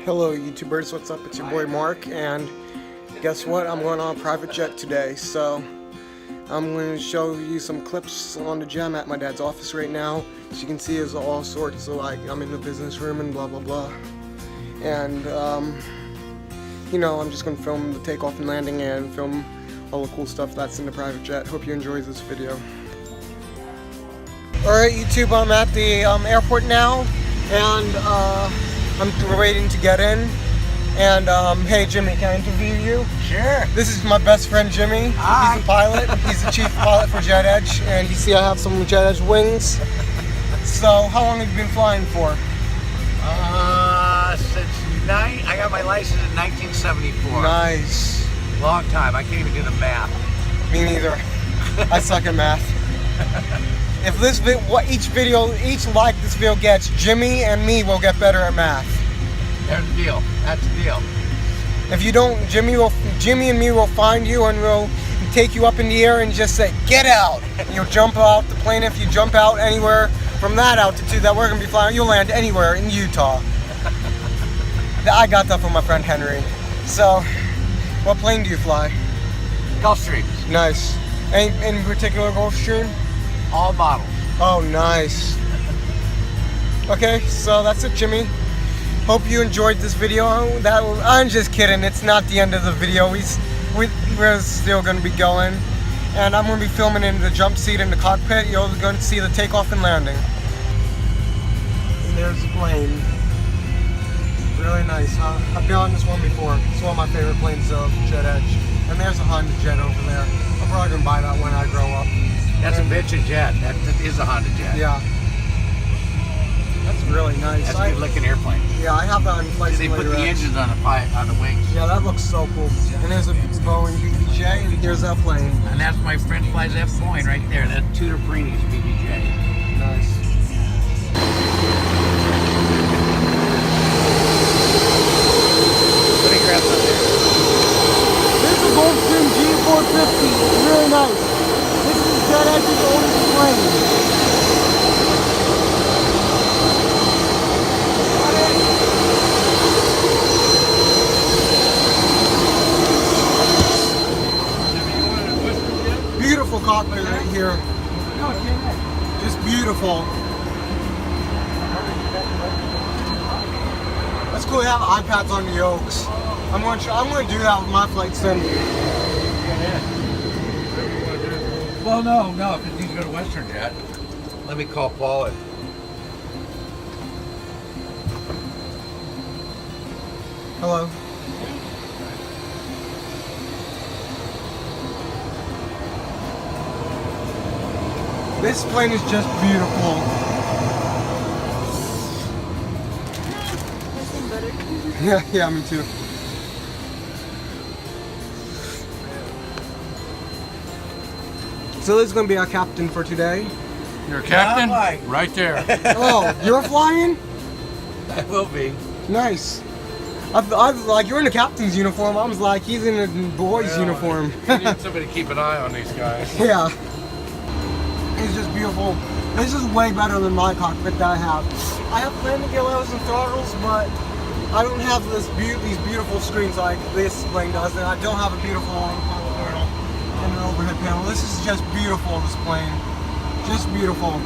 Hello YouTubers, what's up? It's your boy Mark, and guess what? I'm going on a private jet today, so I'm going to show you some clips on the jet. I'm at my dad's office right now. As you can see, there's all sorts of, like, I'm in the business room and blah blah blah. And you know, I'm just going to film the takeoff and landing and film all the cool stuff that's in the private jet. Hope you enjoy this video. Alright YouTube, I'm at the airport now, and I'm waiting to get in. And hey Jimmy, can I interview you? Sure. This is my best friend Jimmy. Hi. He's a pilot. He's the chief pilot for Jet Edge, and you see I have some Jet Edge wings. So how long have you been flying for? I got my license in 1974. Nice. Long time. I can't even do the math. Me neither. I suck at math. If this each like this video gets, Jimmy and me will get better at math. There's the deal. That's the deal. If you don't, Jimmy and me will find you and we'll take you up in the air and just say, "Get out!" And you'll jump out the plane. If you jump out anywhere from that altitude that we're gonna be flying, you'll land anywhere in Utah. I got that from my friend Henry. So, what plane do you fly? Gulfstreams. Nice. Any particular Gulfstream? All models. Oh, nice. Okay, so that's it, Jimmy. Hope you enjoyed this video. I'm just kidding. It's not the end of the video. We're still going to be going. And I'm going to be filming in the jump seat in the cockpit. You're going to see the takeoff and landing. And there's the plane. Really nice, huh? I've been on this one before. It's one of my favorite planes of Jet Edge. And there's a Honda Jet over there. I'm probably going to buy that when I grow up. That's a bitchin' jet. That is a Honda Jet. Yeah. That's really nice. That's a good looking airplane. Yeah, I have that in Flight They put Simulator the X. engines on the wings. Yeah, that looks so cool. And there's a Boeing BBJ, and here's that plane. And that's my friend flies that Boeing right there. That's Tudor Prini's BBJ. Nice. Let me grab something. This is a Gulfstream G450. It's really nice. This is Jet Edge's oldest plane. Beautiful cockpit right here. Just beautiful. That's cool. They have iPads on the yokes. I'm gonna do that with my flight sim. Well, no. If you need to go to Western Jet, let me call Paul and. Hello. This plane is just beautiful. Yeah, me too. So this is going to be our captain for today. You're a captain? Right there. Oh, you're flying? I will be. Nice. I was like, you're in a captain's uniform. I was like, he's in a boy's uniform. You need somebody to keep an eye on these guys. Yeah. It's just beautiful. This is way better than my cockpit that I have. I have landing gear levels and throttles, but I don't have these beautiful screens like this plane does, and I don't have a beautiful panel and an overhead panel. This is just beautiful, this plane. Just beautiful.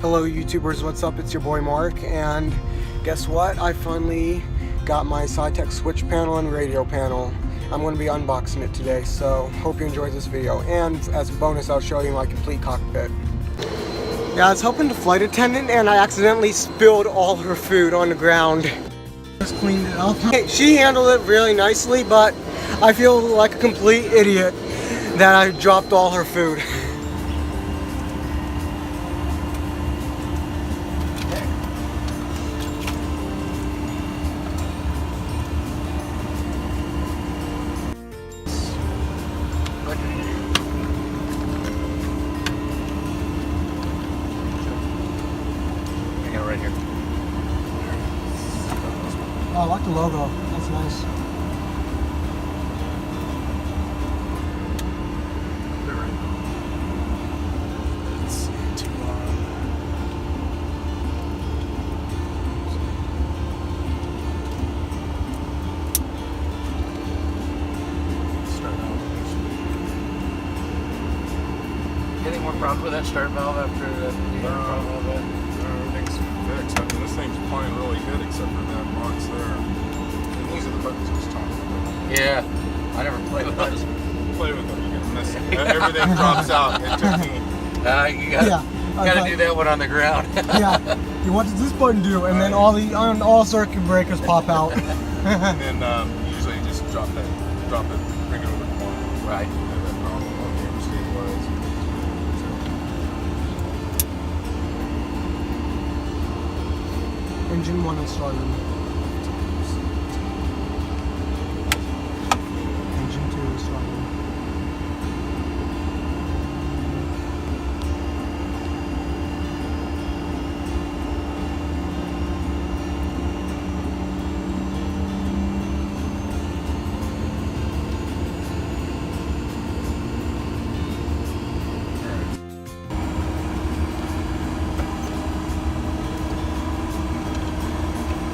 Hello YouTubers, what's up? It's your boy Mark, and guess what? I finally got my Scitech switch panel and radio panel. I'm going to be unboxing it today, so hope you enjoyed this video. And as a bonus, I'll show you my complete cockpit. Yeah, I was helping the flight attendant, and I accidentally spilled all her food on the ground. Just cleaned it up. She handled it really nicely, but I feel like a complete idiot that I dropped all her food. Right here. Oh, I like the logo. That's nice. problems with that start valve after that? Everything's fixed. I mean, this thing's playing really good except for that box there. And these are the buttons I was talking about. Yeah, I never played with those. Play with them, you're gonna miss it. Everything drops out. It took me. You gotta do that one on the ground. Yeah. What does this button do? And then all circuit breakers pop out. And then usually you just drop it, bring it over to one. Right. And then I'll be able to stabilize. Engine 1 is starting. Engine 2 is starting.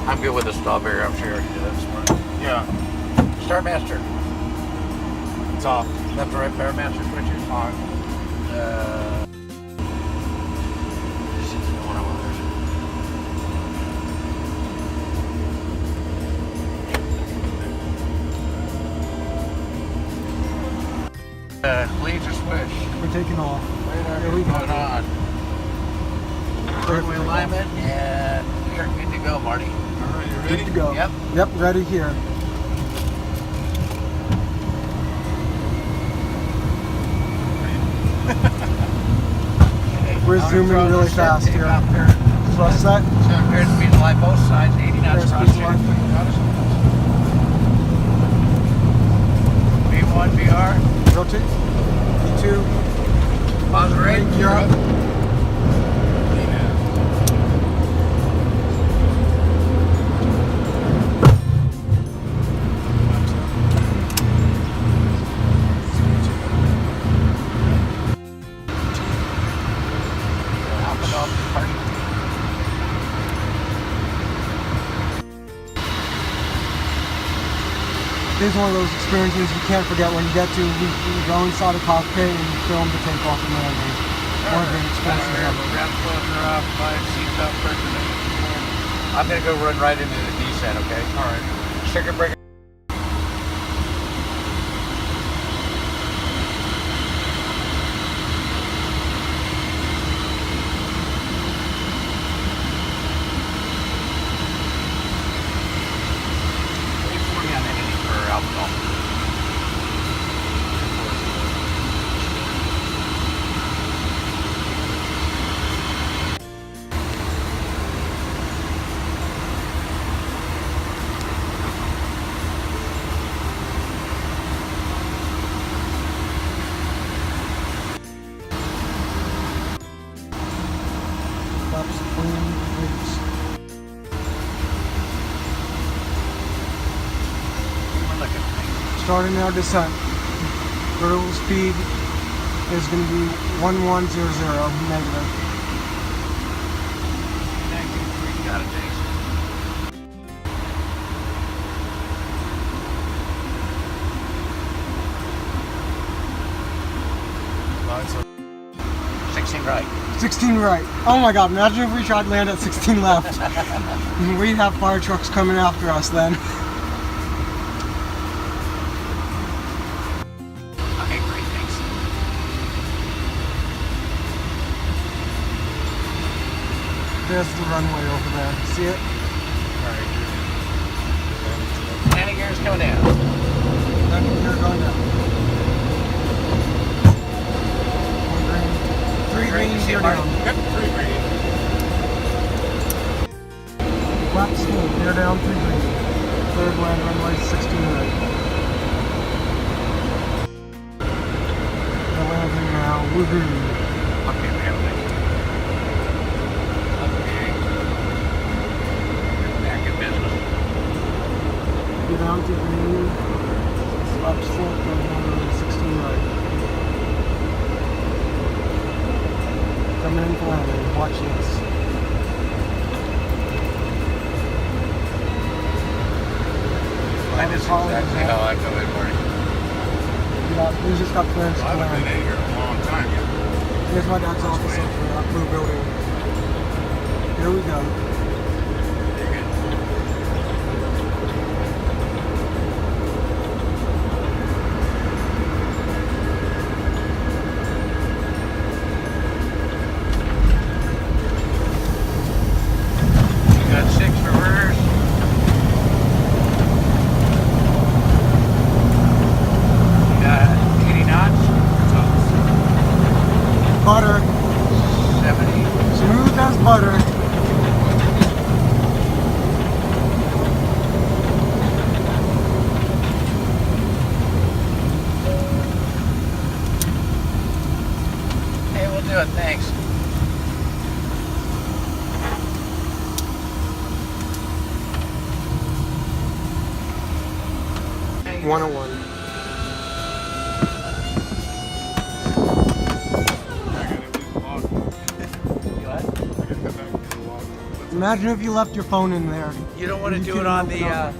I'm good with the strawberry. I'm sure you already did that this morning. Yeah, Start master. it's off. Left to right power master switches. On. Leads or switch. We're taking off. Radar Here we is go. going on. Third wheel alignment, and we are good to go, Marty. All right, you Good ready? to go. Yep. Yep, ready here. We're zooming really fast here. Thrust set. So paired speed to light both sides, 80 knots Paired cross speed to light. V1, VR, Rotate. E2. pause rate, Gear up. Up and off the party. This is one of those experiences you can't forget when you get to you go inside a cockpit and you film the takeoff and landing. One of the experiences ever. Ground closure off, 5 seatbelt first. I'm gonna go run right into the descent, okay? All right. Circuit breaker. On anything for alcohol. Flaps clean, brakes. We're looking. Starting our descent. Vertical speed is going to be 1100 negative. Got it, Jason. Nice. 16 right. 16 right. Oh my god, imagine if we tried to land at 16 left. We'd have fire trucks coming after us then. Okay, great, thanks. There's the runway over there. See it? Landing gear is coming down. Landing gear going down. One green. Three green, gear down. Yep, 3 green. Flaps full, gear down, 3 green. Third land runway, 16 right. They're landing now. Woohoo. Okay, we have a thing. Okay. Back in business. Get down to green. Flaps full, third land 16 right. Coming in for landing. Watch this. That is exactly how I go in, Marty. We just got clearance to I haven't been land. in here in a long time yet. Here's my dad's office up there, that blue building. Here we go. You got 6 reverse. You got 80 knots. Butter. 70. Smooth as butter. Hey, we'll do it. Thanks. Hey, 101. I gotta get the log. what? I gotta come back and get the log. Imagine if you left your phone in there. You don't want to You do can it on open the up.